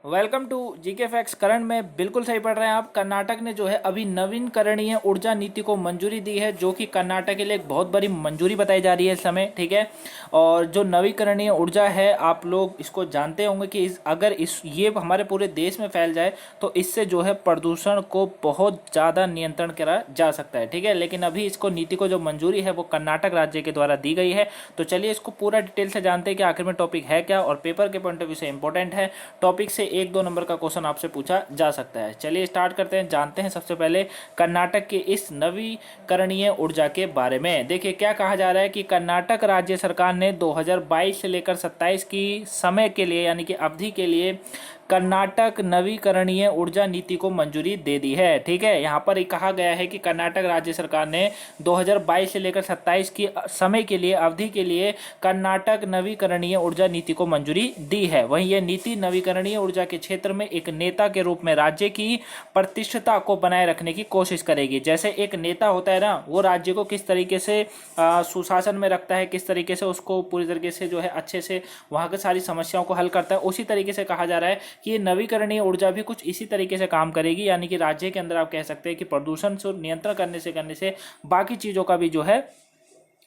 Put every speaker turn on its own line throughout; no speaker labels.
Welcome to GK facts. करण में बिल्कुल सही पढ़ रहे हैं आप। कर्नाटक ने जो है अभी नवीनकरणीय ऊर्जा नीति को मंजूरी दी है, जो कि कर्नाटक के लिए एक बहुत बड़ी मंजूरी बताई जा रही है इस समय। ठीक है, और जो नवीकरणीय ऊर्जा है आप लोग इसको जानते होंगे कि अगर ये हमारे पूरे देश में फैल जाए तो इससे जो है प्रदूषण को बहुत ज़्यादा नियंत्रण करा जा सकता है। ठीक है, लेकिन अभी इसको नीति को जो मंजूरी है वो कर्नाटक राज्य के द्वारा दी गई है। तो चलिए इसको पूरा डिटेल से जानते हैं कि आखिर में टॉपिक है क्या, और पेपर के पॉइंट ऑफ व्यू से इंपॉर्टेंट है। टॉपिक से 1-2 नंबर का क्वेश्चन आपसे पूछा जा सकता है। चलिए स्टार्ट करते हैं, जानते हैं सबसे पहले कर्नाटक के इस नवीकरणीय ऊर्जा के बारे में। देखिए क्या कहा जा रहा है कि कर्नाटक राज्य सरकार ने 2022 से लेकर 27 की समय के लिए, यानी कि अवधि के लिए कर्नाटक नवीकरणीय ऊर्जा नीति को मंजूरी दे दी है। ठीक है, यहाँ पर कहा गया है कि कर्नाटक राज्य सरकार ने 2022 से लेकर 27 की समय के लिए, अवधि के लिए कर्नाटक नवीकरणीय ऊर्जा नीति को मंजूरी दी है। वहीं यह नीति नवीकरणीय ऊर्जा के क्षेत्र में एक नेता के रूप में राज्य की प्रतिष्ठता को बनाए रखने की कोशिश करेगी। जैसे एक नेता होता है ना, वो राज्य को किस तरीके से सुशासन में रखता है, किस तरीके से उसको पूरी तरीके से जो है अच्छे से वहाँ की सारी समस्याओं को हल करता है, उसी तरीके से कहा जा रहा है कि ये नवीकरणीय ऊर्जा भी कुछ इसी तरीके से काम करेगी। यानी कि राज्य के अंदर आप कह सकते हैं कि प्रदूषण से नियंत्रण करने से बाकी चीज़ों का भी जो है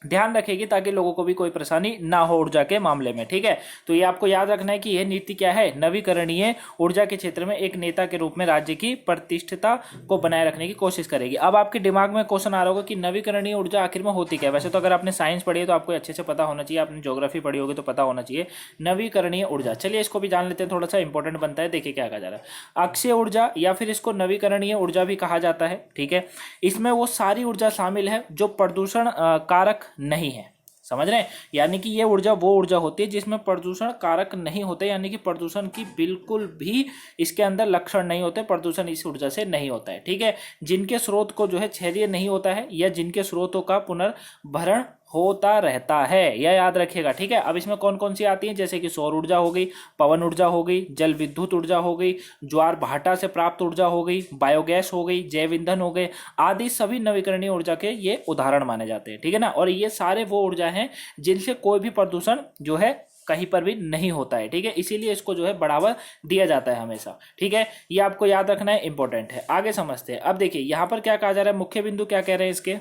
ध्यान रखेगी, ताकि लोगों को भी कोई परेशानी ना हो ऊर्जा के मामले में। ठीक है, तो ये आपको याद रखना है कि यह नीति क्या है, नवीकरणीय ऊर्जा के क्षेत्र में एक नेता के रूप में राज्य की प्रतिष्ठता को बनाए रखने की कोशिश करेगी। अब आपके दिमाग में क्वेश्चन आ रहा होगा कि नवीकरणीय ऊर्जा आखिर में होती क्या है। वैसे तो अगर आपने साइंस पढ़ी है तो आपको अच्छे से पता होना चाहिए, आपने ज्योग्राफी पढ़ी होगी तो पता होना चाहिए नवीकरणीय ऊर्जा। चलिए इसको भी जान लेते हैं, थोड़ा सा इंपॉर्टेंट बनता है। देखिए क्या कहा जा रहा है, अक्षय ऊर्जा या फिर इसको नवीकरणीय ऊर्जा भी कहा जाता है। ठीक है, इसमें वो सारी ऊर्जा शामिल है जो प्रदूषण कारक नहीं है। समझ रहे हैं, यानी कि ये ऊर्जा वो ऊर्जा होती है जिसमें प्रदूषण कारक नहीं होते, यानी कि प्रदूषण की बिल्कुल भी इसके अंदर लक्षण नहीं होते, प्रदूषण इस ऊर्जा से नहीं होता है। ठीक है, जिनके स्रोत को जो है क्षय नहीं होता है, या जिनके स्रोतों का पुनर्भरण होता रहता है, यह याद रखिएगा। ठीक है, अब इसमें कौन कौन सी आती हैं, जैसे कि सौर ऊर्जा हो गई, पवन ऊर्जा हो गई, जल विद्युत ऊर्जा हो गई, ज्वार भाटा से प्राप्त ऊर्जा हो गई, बायोगैस हो गई, जैव ईंधन हो गए, आदि सभी नवीकरणीय ऊर्जा के ये उदाहरण माने जाते हैं। ठीक है ना, और ये सारे वो ऊर्जा हैं जिनसे कोई भी प्रदूषण जो है कहीं पर भी नहीं होता है। ठीक है, इसीलिए इसको जो है बढ़ावा दिया जाता है हमेशा। ठीक है, ये आपको याद रखना है, इंपॉर्टेंट है। आगे समझते हैं। अब देखिए यहाँ पर क्या कहा जा रहा है, मुख्य बिंदु क्या कह रहे हैं इसके।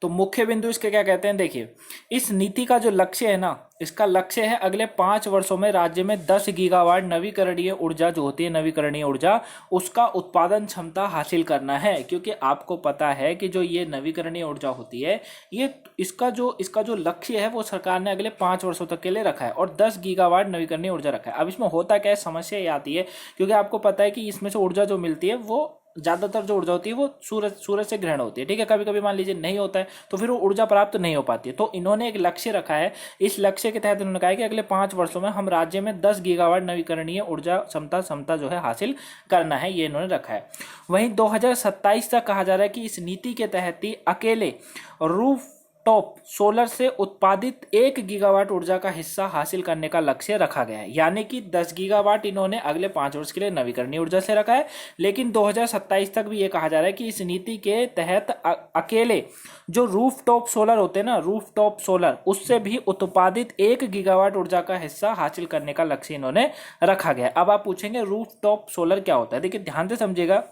तो मुख्य बिंदु इसके क्या कहते हैं, देखिए इस नीति का जो लक्ष्य है ना, इसका लक्ष्य है अगले 5 वर्षों में राज्य में 10 गीगावाट नवीकरणीय ऊर्जा जो होती है, नवीकरणीय ऊर्जा, उसका उत्पादन क्षमता हासिल करना है। क्योंकि आपको पता है कि जो ये नवीकरणीय ऊर्जा होती है, ये इसका जो लक्ष्य है वो सरकार ने अगले 5 वर्षों तक के लिए रखा है, और 10 गीगावाट नवीकरणीय ऊर्जा रखा है। अब इसमें होता क्या है, समस्या ये आती है, क्योंकि आपको पता है कि इसमें से ऊर्जा जो मिलती है वो ज़्यादातर जो ऊर्जा होती है वो सूरज से ग्रहण होती है। ठीक है, कभी कभी मान लीजिए नहीं होता है तो फिर वो ऊर्जा प्राप्त नहीं हो पाती है। तो इन्होंने एक लक्ष्य रखा है, इस लक्ष्य के तहत इन्होंने कहा है कि अगले 5 वर्षों में हम राज्य में 10 गीगावाट नवीकरणीय ऊर्जा क्षमता जो है हासिल करना है, ये इन्होंने रखा है। वहीं 2027 तक कहा जा रहा है कि इस नीति के तहत ही अकेले रूफ टॉप सोलर से उत्पादित 1 गीगावाट ऊर्जा का हिस्सा हासिल करने का लक्ष्य रखा गया है। यानी कि 10 गीगावाट इन्होंने अगले 5 वर्ष के लिए नवीकरणीय ऊर्जा से रखा है, लेकिन 2027 तक भी ये कहा जा रहा है कि इस नीति के तहत अकेले जो रूफ टॉप सोलर होते हैं ना, रूफ टॉप सोलर, उससे भी उत्पादित 1 गीगावाट ऊर्जा का हिस्सा हासिल करने का लक्ष्य इन्होंने रखा गया है। अब आप पूछेंगे रूफ टॉप सोलर क्या होता है। देखिए ध्यान से समझिएगा,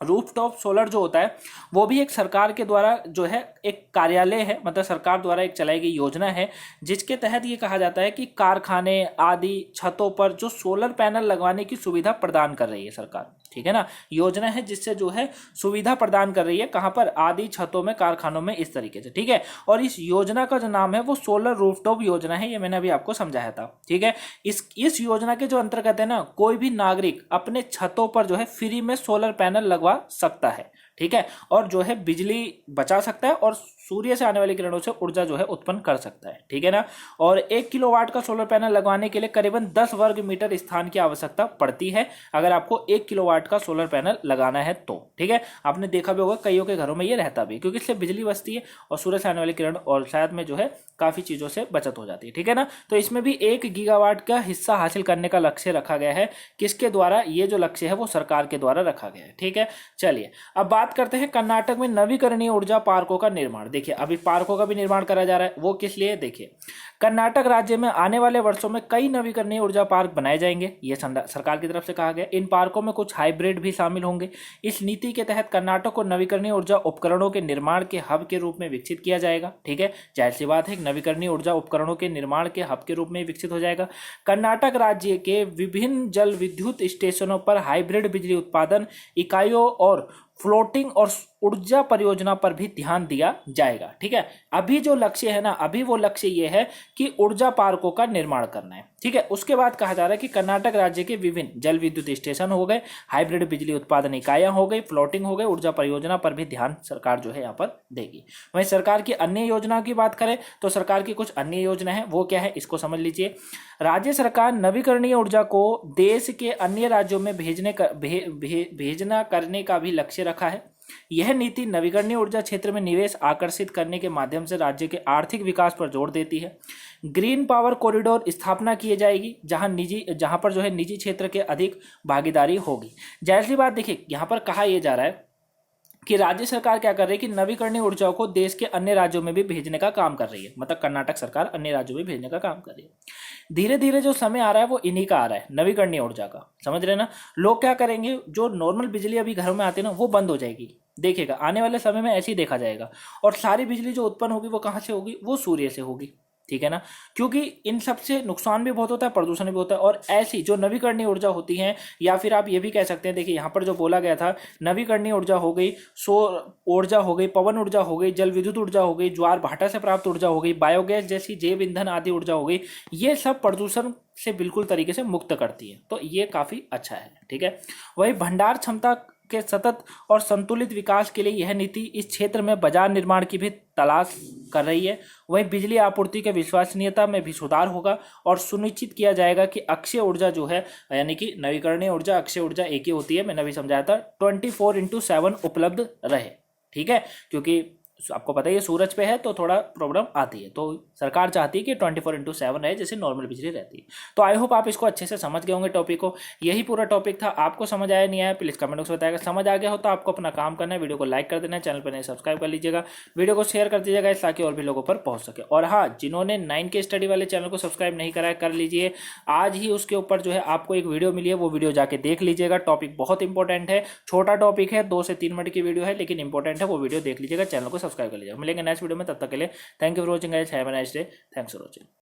रूफ टॉप सोलर जो होता है वो भी एक सरकार के द्वारा जो है एक कार्यालय है, मतलब सरकार द्वारा एक चलाई गई योजना है, जिसके तहत ये कहा जाता है कि कारखाने आदि छतों पर जो सोलर पैनल लगवाने की सुविधा प्रदान कर रही है सरकार। ठीक है ना, योजना है जिससे जो है सुविधा प्रदान कर रही है, कहाँ पर, आदि छतों में, कारखानों में, इस तरीके से। ठीक है, और इस योजना का जो नाम है वो सोलर रूफटॉप योजना है, ये मैंने अभी आपको समझाया था। ठीक है, इस योजना के जो अंतर्गत है ना, कोई भी नागरिक अपने छतों पर जो है फ्री में सोलर पैनल लगवा सकता है। ठीक है, और जो है बिजली बचा सकता है, और सूर्य से आने वाली किरणों से ऊर्जा जो है उत्पन्न कर सकता है। ठीक है ना, और 1 किलोवाट का सोलर पैनल लगवाने के लिए करीबन 10 वर्ग मीटर स्थान की आवश्यकता पड़ती है, अगर आपको 1 किलोवाट का सोलर पैनल लगाना है तो। ठीक है, आपने देखा भी होगा कईयों के घरों में ये रहता भी, क्योंकि इससे बिजली बचती है और सूर्य से आने वाली किरण और शायद में जो है काफी चीजों से बचत हो जाती है। ठीक है ना, तो इसमें भी 1 गीगावाट का हिस्सा हासिल करने का लक्ष्य रखा गया है। किसके द्वारा, ये जो लक्ष्य है वो सरकार के द्वारा रखा गया है। ठीक है, चलिए अब बात करते हैं कर्नाटक में नवीकरणीय ऊर्जा पार्कों का निर्माण। देखिए अभी पार्कों का भी निर्माण करा जा रहा है, वो किस लिए? देखिए कर्नाटक राज्य में आने वाले वर्षों में कई नवीकरणीय ऊर्जा पार्क बनाए जाएंगे, ये सरकार की तरफ से कहा गया। इन पार्कों में कुछ हाइब्रिड भी शामिल होंगे। इस नीति के तहत कर्नाटक को नवीकरणीय ऊर्जा उपकरणों के निर्माण के हब के रूप में विकसित किया जाएगा। ठीक है, जाहिर सी बात है, नवीकरणीय ऊर्जा उपकरणों के निर्माण के हब के रूप में विकसित हो जाएगा। कर्नाटक राज्य के विभिन्न जल विद्युत स्टेशनों पर हाइब्रिड बिजली उत्पादन इकाइयों और फ्लोटिंग और ऊर्जा परियोजना पर भी ध्यान दिया जाएगा। ठीक है, अभी जो लक्ष्य है ना, अभी वो लक्ष्य ये है कि ऊर्जा पार्कों का निर्माण करना है। ठीक है, उसके बाद कहा जा रहा है कि कर्नाटक राज्य के विभिन्न जल विद्युत स्टेशन हो गए, हाइब्रिड बिजली उत्पादन इकाइयां हो गई, फ्लोटिंग हो गई, ऊर्जा परियोजना पर भी ध्यान सरकार जो है यहाँ पर देगी। वहीं सरकार की अन्य योजनाओं की बात करें तो सरकार की कुछ अन्य योजना है, वो क्या है इसको समझ लीजिए। राज्य सरकार नवीकरणीय ऊर्जा को देश के अन्य राज्यों में भेजना करने का भी लक्ष्य रखा है। यह नीति नवीकरणीय ऊर्जा क्षेत्र में निवेश आकर्षित करने के माध्यम से राज्य के आर्थिक विकास पर जोर देती है। ग्रीन पावर कॉरिडोर स्थापना की जाएगी, जहां पर जो है निजी क्षेत्र के अधिक भागीदारी होगी। जाहिर सी बात, देखिए यहाँ पर कहा यह जा रहा है कि राज्य सरकार क्या कर रही है कि नवीकरणीय ऊर्जाओं को देश के अन्य राज्यों में भी भेजने का काम कर रही है। मतलब कर्नाटक सरकार अन्य राज्यों में भेजने का काम कर रही है। धीरे धीरे जो समय आ रहा है वो इन्हीं का आ रहा है, नवीकरणीय ऊर्जा का। समझ रहे ना, लोग क्या करेंगे, जो नॉर्मल बिजली अभी घरों में आती है ना वो बंद हो जाएगी। देखिएगा आने वाले समय में ऐसे ही देखा जाएगा, और सारी बिजली जो उत्पन्न होगी वो कहाँ से होगी? वो सूर्य से होगी। ठीक है ना, क्योंकि इन सबसे नुकसान भी बहुत होता है, प्रदूषण भी होता है। और ऐसी जो नवीकरणीय ऊर्जा होती है, या फिर आप ये भी कह सकते हैं, देखिए यहाँ पर जो बोला गया था, नवीकरणीय ऊर्जा हो गई, सौर ऊर्जा हो गई, पवन ऊर्जा हो गई, जल विद्युत ऊर्जा हो गई, ज्वार भाटा से प्राप्त ऊर्जा हो गई, बायोगैस जैसी जैव ईंधन आदि ऊर्जा हो गई, ये सब प्रदूषण से बिल्कुल तरीके से मुक्त करती है। तो ये काफ़ी अच्छा है। ठीक है, वही भंडार क्षमता के सतत और संतुलित विकास के लिए यह नीति इस क्षेत्र में बाजार निर्माण की भी तलाश कर रही है। वहीं बिजली आपूर्ति के विश्वसनीयता में भी सुधार होगा और सुनिश्चित किया जाएगा कि अक्षय ऊर्जा जो है, यानी कि नवीकरणीय ऊर्जा, अक्षय ऊर्जा एक ही होती है, मैंने अभी समझाया था, 24/7 उपलब्ध रहे। ठीक है, क्योंकि आपको पता ही है सूरज पे है तो थोड़ा प्रॉब्लम आती है, तो सरकार चाहती है कि 24/7 रहे, जैसे नॉर्मल बिजली रहती है। तो आई होप आप इसको अच्छे से समझ गए होंगे टॉपिक को। यही पूरा टॉपिक था। आपको समझ आया नहीं आया प्लीज़ कमेंट बॉक्स में बताएगा। समझ आ गया हो तो आपको अपना काम करना है, वीडियो को लाइक कर देना है, चैनल पर नहीं सब्सक्राइब कर लीजिएगा, वीडियो को शेयर कर दीजिएगा ताकि और भी लोगों पर पहुंच सके। और हाँ, जिन्होंने 9K स्टडी वाले चैनल को सब्सक्राइब नहीं करा है कर लीजिए, आज ही उसके ऊपर जो है आपको एक वीडियो मिली है, वो वीडियो जाके देख लीजिएगा। टॉपिक बहुत इंपॉर्टेंट है, छोटा टॉपिक है, 2 से 3 मिनट की वीडियो है, लेकिन इंपॉर्टेंट है, वो वीडियो देख लीजिएगा, चैनल को सब्सक्राइब कर लीजिएगा। मिलेंगे नेक्स्ट वीडियो में, तब तक के लिए thank you for watching guys, have a nice day, thanks for watching.